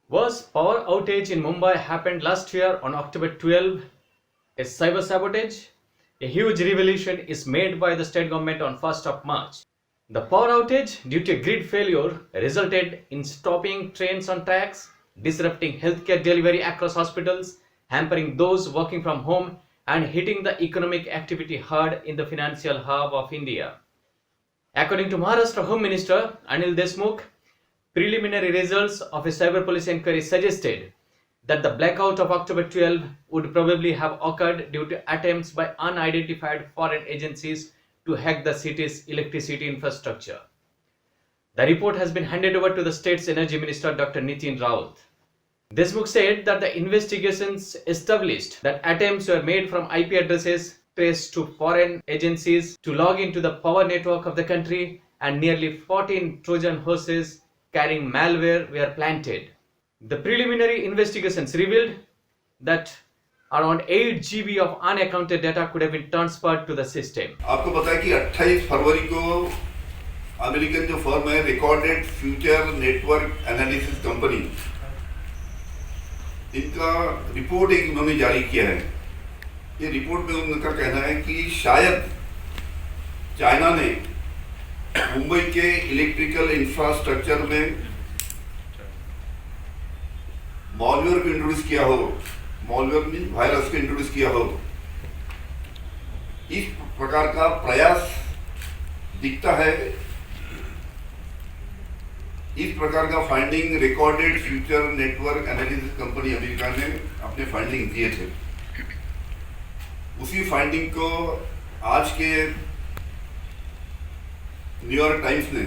Was power outage in Mumbai happened last year on October 12 a cyber sabotage? A huge revolution is made by the state government on 1st of March. The power outage due to grid failure resulted in stopping trains on tracks, disrupting healthcare delivery across hospitals, hampering those working from home, and hitting the economic activity hard in the financial hub of India. According to Maharashtra Home Minister Anil Deshmukh, preliminary results of a cyber police inquiry suggested that the blackout of October 12 would probably have occurred due to attempts by unidentified foreign agencies to hack the city's electricity infrastructure. The report has been handed over to the state's energy minister Dr. Nitin Raut. Deshmukh said that the investigations established that attempts were made from IP addresses traced to foreign agencies to log into the power network of the country, and nearly 14 Trojan horses carrying malware were planted. The preliminary investigations revealed that around 8 GB of unaccounted data could have been transferred to the system. आपको पता है कि 28 फरवरी को American जो firm है recorded future network analysis company, इनका report एक उन्होंने जारी किया है। ये रिपोर्ट में उनका कहना है कि शायद चाइना ने मुंबई के इलेक्ट्रिकल इंफ्रास्ट्रक्चर में मॉलवेयर को इंट्रोड्यूस किया हो, मॉलवेयर मीन वायरस को इंट्रोड्यूस किया हो। इस प्रकार का प्रयास दिखता है। इस प्रकार का finding recorded future network analysis company America ने अपने फाइंडिंग दिए थे। उसी फाइंडिंग को आज के न्यूयॉर्क टाइम्स ने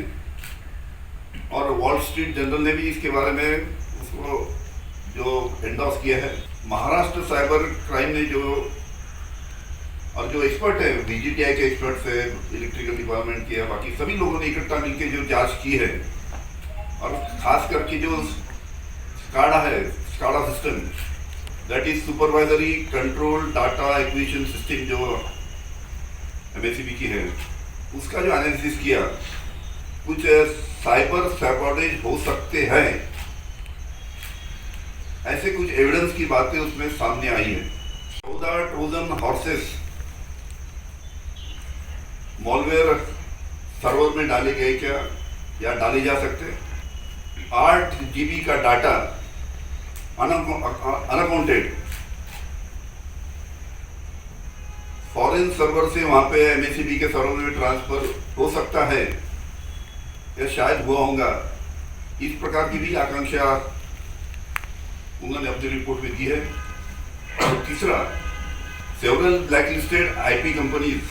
और वॉल स्ट्रीट जर्नल ने भी इसके बारे में उसको जो एंडोर्स किया है। महाराष्ट्र साइबर क्राइम ने जो और जो एक्सपर्ट है, VGTI के एक्सपर्ट्स है, इलेक्ट्रिकल डिपार्टमेंट के, बाकी सभी लोगों ने इकट्ठा मिलकर जो जांच की है, और खास करके जो स्काडा है, SCADA system, that is supervisory control data acquisition system, जो MSCB की है, उसका जो एनालिसिस किया, कुछ साइबर सैबोटेज हो सकते हैं, ऐसे कुछ एविडेंस की बातें उसमें सामने आई है। 14 ट्रोजन हॉर्सेस मॉलवेयर सर्वर में डाले गए क्या या डाले जा सकते। 8 GB का डाटा अनअकाउंटेड फॉरेन सर्वर से वहां पे MSCB के सर्वर में ट्रांसफर हो सकता है या शायद हुआ होगा। इस प्रकार की भी आकांक्षा उन्होंने अपनी रिपोर्ट में दी है। और तीसरा, सेवरल ब्लैकलिस्टेड IP कंपनीज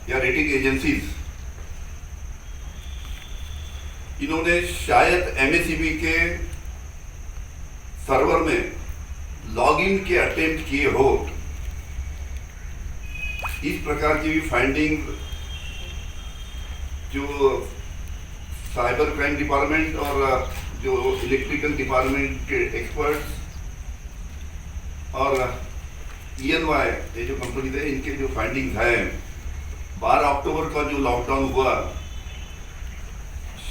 या रेटिंग एजेंसीज, इन्होंने शायद MSCB के सर्वर में लॉगिन के अटेम्प्ट किए हो। इस प्रकार की भी फाइंडिंग जो साइबर क्राइम डिपार्टमेंट और जो इलेक्ट्रिकल डिपार्टमेंट के एक्सपर्ट्स और ENY ये जो कंपनी है, इनके जो फाइंडिंग्स हैं, 12 अक्टूबर का जो लॉकडाउन हुआ,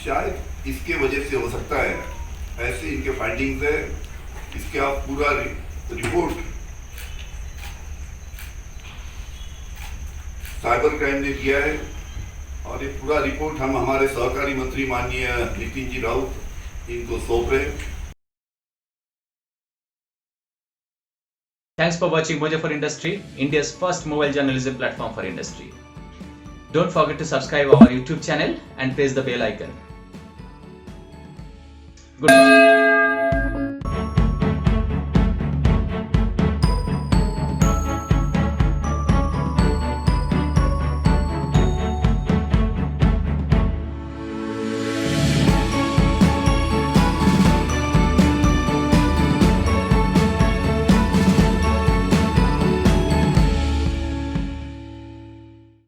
शायद इसके वजह से हो सकता है। ऐसे इनके फाइंडिंग्स है। इसके आप पूरा रिपोर्ट साइबर क्राइम ने दिया है, और ये पूरा रिपोर्ट हम हमारे सहकारी मंत्री माननीय नितिन जी राउत इनको सौंप रहे हैं। Thanks for watching Mojo for Industry, India's first mobile journalism platform for industry. Don't forget to subscribe our YouTube channel and press the bell icon. Goodbye.